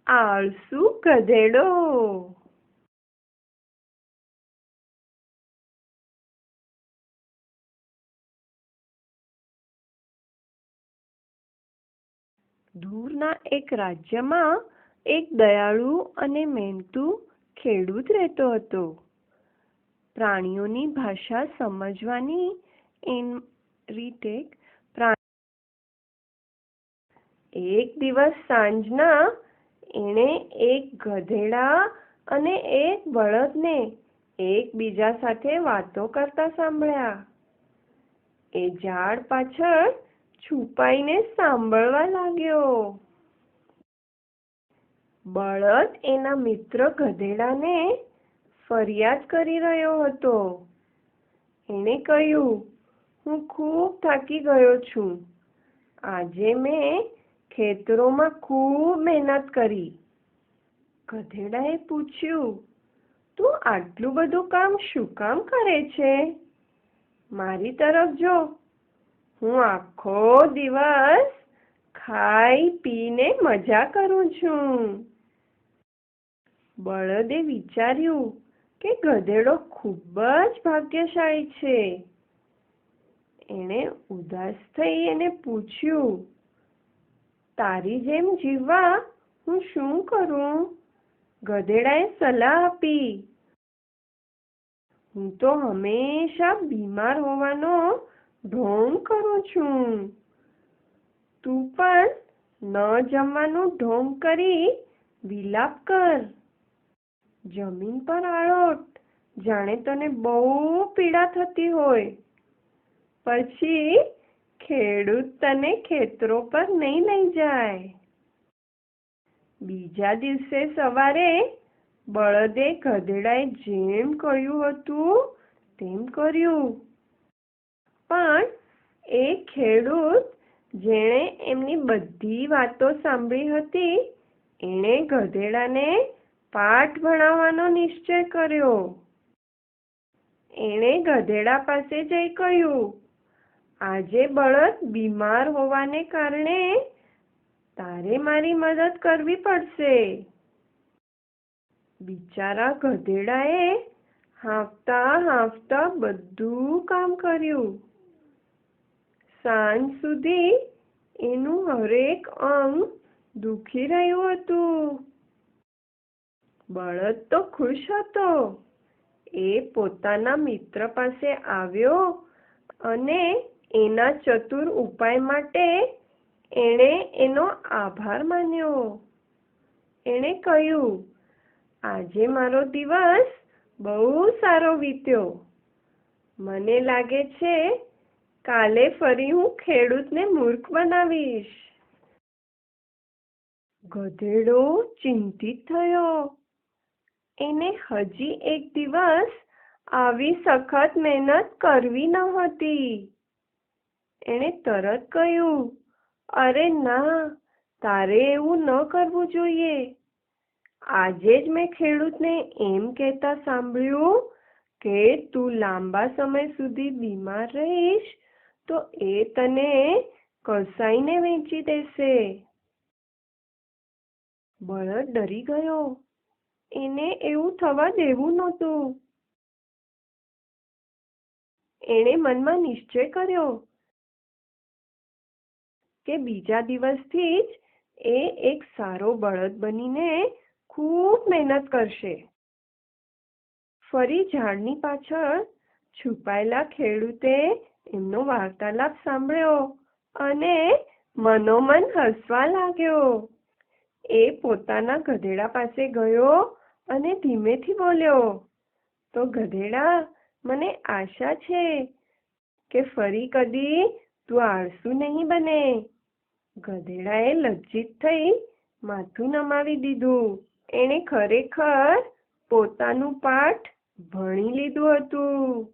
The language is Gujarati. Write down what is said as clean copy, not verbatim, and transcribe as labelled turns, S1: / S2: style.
S1: આળસુ ગધેડો. દૂરના એક રાજ્યમાં એક દયાળુ અને મહેનતુ ખેડૂત રહેતો હતો. પ્રાણીઓની ભાષા સમજવાની રીતે એક દિવસ સાંજના એણે એક ગધેડા અને એક બળદને એકબીજા સાથે વાતો કરતા સાંભળ્યા. એ ઝાડ પાછળ છુપાઈને સાંભળવા લાગ્યો. બળદ એના મિત્ર ગધેડાને ફરિયાદ કરી રહ્યો હતો. એણે કહ્યું, હું ખૂબ થાકી ગયો છું. આજે મેં ખેતરોમાં ખૂબ મહેનત કરી. ગધેડાએ પૂછ્યું, તું આટલું બધું કામ શું કામ કરે છે? મારી તરફ જો. હું આખો દિવસ ખાઈ પીને મજા કરું છું. બળદે વિચાર્યું કે ગધેડો ખૂબ જ ભાગ્યશાળી છે. એણે ઉદાસ થઈ એને પૂછ્યું, તારી જેમ જીવવા હું શું કરું? ગધેડાએ સલાહ આપી, હું તો હંમેશા બીમાર હોવાનો ઢોંગ કરું છું. તું પણ ન જમવાનું ઢોંગ કરી વિલાપ કર. જમીન પર આળોટ, જાણે તને બહુ પીડા થતી હોય. પછી ખેડૂત તને ખેતરો પર નહીં લઈ જાય. બીજા દિવસે સવારે બળદે ગધેડાએ જેમ કહ્યું હતું તેમ કર્યું. પણ એ ખેડૂત જેણે એમની બધી વાતો સાંભળી હતી, એણે ગધેડાને પાઠ ભણાવવાનો નિશ્ચય કર્યો. એણે ગધેડા પાસે જઈ કહ્યું, આજે બળદ બીમાર હોવાને કારણે તારે મારી મદદ કરવી પડશે. બિચારા ગધેડાએ હાંફતા હાંફતા બધું કામ કર્યું. સાંજ સુધી એનું હરેક અંગ દુખી રહ્યું હતું. બળદ તો ખુશ હતો. એ પોતાના મિત્ર પાસે આવ્યો અને એના ચતુર ઉપાય માટે એણે એનો આભાર માન્યો. એણે કહ્યું, આજે મારો દિવસ બહુ સારો વીત્યો. મને લાગે છે કાલે ફરી હું ખેડૂતને મૂર્ખ બનાવીશ. ગધેડો ચિંતિત થયો. એને હજી એક દિવસ આવી સખત મહેનત કરવી નહોતી. એણે તરત કહ્યું, અરે ના, તારે એવું ન કરવું જોઈએ. આજે જ મેં ખેડૂતને એમ કહેતા સાંભળ્યું કે તું લાંબા સમય સુધી બીમાર રહીશ તો એ તને કસાઈને વેચી દેશે. બળદ ડરી ગયો. એને એવું થવા દેવું નહોતું. એણે મનમાં નિશ્ચય કર્યો કે બીજા દિવસથી જ એ એક સારો બળદ બનીને ખૂબ મહેનત કરશે. ફરી ઝાડની પાછળ છુપાયેલા ખેડૂતે એમનો વાર્તાલાપ સાંભળ્યો અને મનોમન હસવા લાગ્યો. એ પોતાના ગધેડા પાસે ગયો અને ધીમેથી બોલ્યો, તો ગધેડા, મને આશા છે કે ફરી કદી તું આળસુ નહીં બને. ગધેડાએ લજ્જિત થઈ માથું નમાવી દીધું. એણે ખરેખર પોતાનું પાઠ ભણી લીધું હતું.